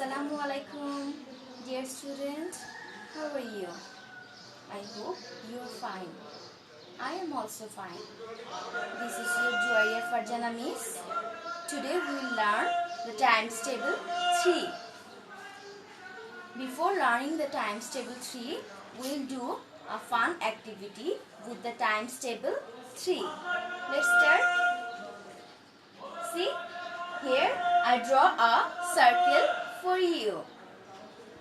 Assalamu alaikum, dear student. How are you? I hope you are fine. I am also fine. This is your Joya Farjana Miss. Today we will learn the times table 3. Before learning the times table 3, we will do a fun activity with the times table 3. Let's start. See, here I draw a circle for you.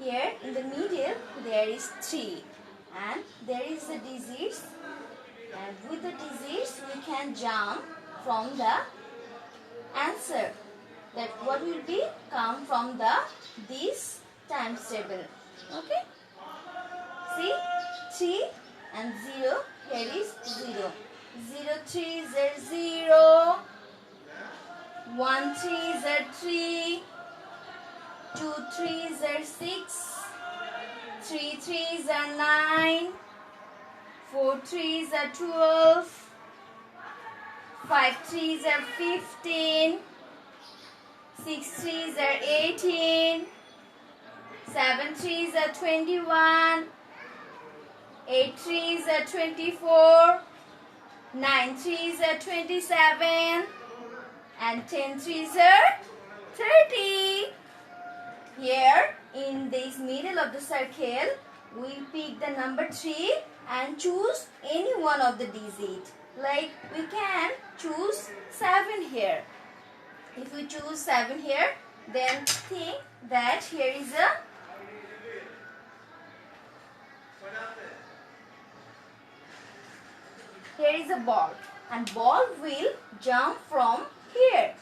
Here in the middle there is 3 and there is the digits, and with the digits we can jump from the answer that what will be come from the this times table. Okay, see, 3 and 0, here is 0. 0 3 is 0, 1 3 is 3, 2 3 is 6, 3 3 is 9, 4 3 is 12, 5 3 is 15, 6 3 is 18, 7 3 is 21, 8 3 is 24, 9 3 is 27, and 10 3 is 30. Here in this middle of the circle, we pick the number 3 and choose any one of the digits. Like we can choose 7 here. If we choose 7 here, then think that here is a ball, and ball will jump from here.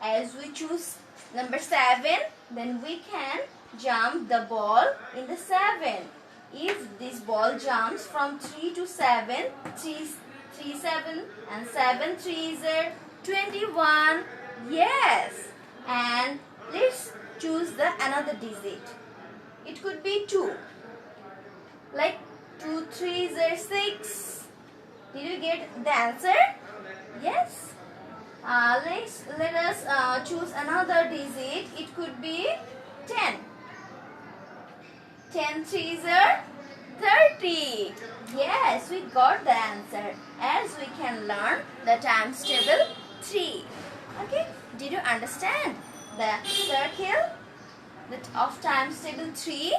As we choose number 7, then we can jump the ball in the 7. If this ball jumps from 3 to 7, 3 7 and 7 3 is 21. Yes. And let's choose the another digit. It could be 2. Like 2 3 is 6. Did you get the answer? Yes. Let us choose another digit. It could be 10. 10 3 is 30. Yes, we got the answer. As we can learn the times table 3. Okay, did you understand the circle of times table 3?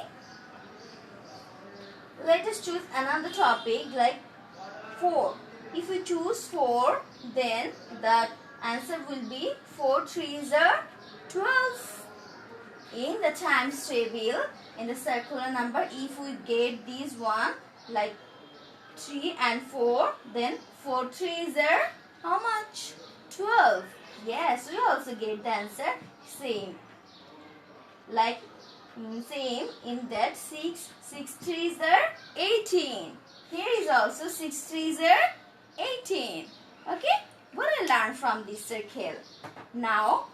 Let us choose another topic like 4. If we choose 4, then the answer will be 4 3 is 12. In the times table, in the circular number, if we get this one like 3 and 4, then 4 3 is how much? 12. Yes, we also get the answer same. Like same in that 6 3 is 18. Here is also 6 3 is 18. Okay, what I learned from this circle. Now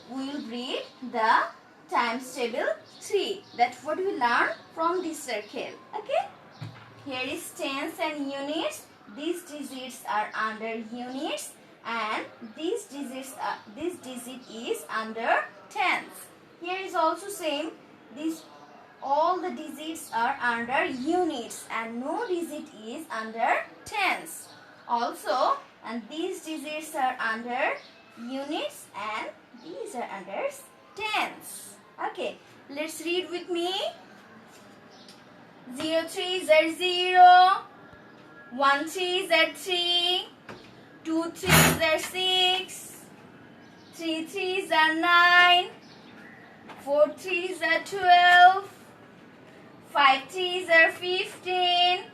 we will read the times table 3. That's what we learn from this circle. Okay, here is tens and units. These digits are under units, and this digit is under tens. Here is also same. All the digits are under units and no digit is under tens. Also, and these digits are under units and these are under tens. Okay, let's read with me. 0 3 is 0, 1 3 is 3, 2 3 is 6, 3 3 is 9, 4 3 is 12, 5 3 is 15,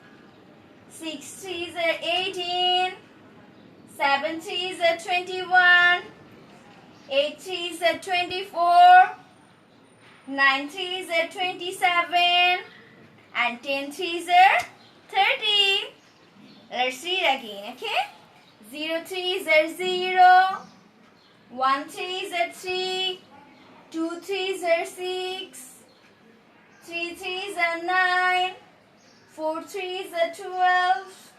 6 3 is 18, 7 3 is 21, 8 3 is 24, 9 3 is 27, and 10 3 is 30. Let's read again, okay? 0 3 is 0, 1 3 is 3, 2 3 is 6, 3 3 is 9, 4 3 is 12,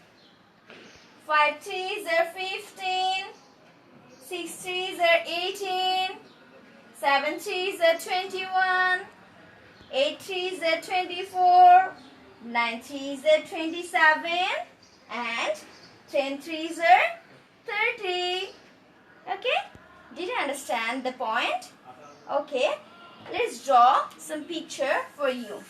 5 3 is 15, 6 3 is 18, 7 3s are 21. 8 3s are 24. 9 3s are 27. And 10 3s are 30. Okay? Did you understand the point? Okay. Let's draw some picture for you.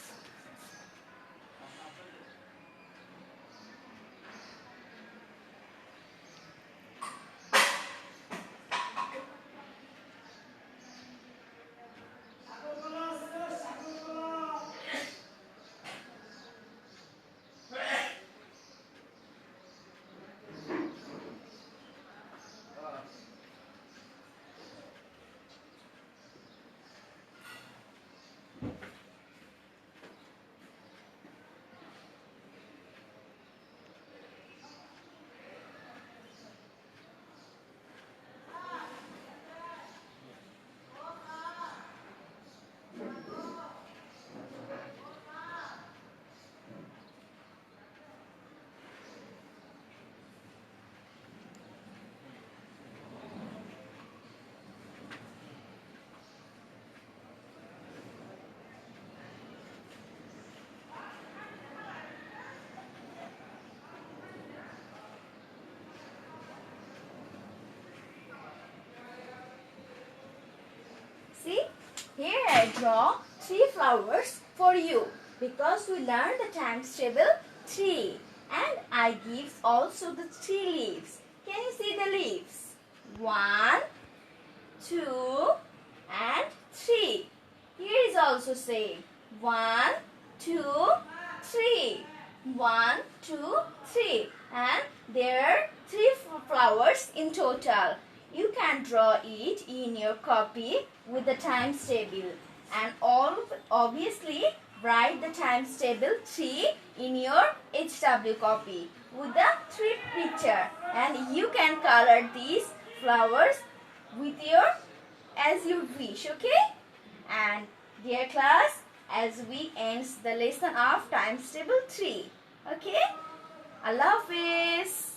See, here I draw 3 flowers for you because we learned the times table 3 and I give also the 3 leaves. Can you see the leaves? 1, 2 and 3. Here is also same. 1, 2, 3. 1, 2, 3. And there are 3 flowers in total. You can draw it in your copy with the times table and obviously write the times table 3 in your HW copy with the 3 picture, and you can color these flowers with your as you wish. Okay? And dear class, as we end the lesson of times table 3. Okay? Allah Hafiz.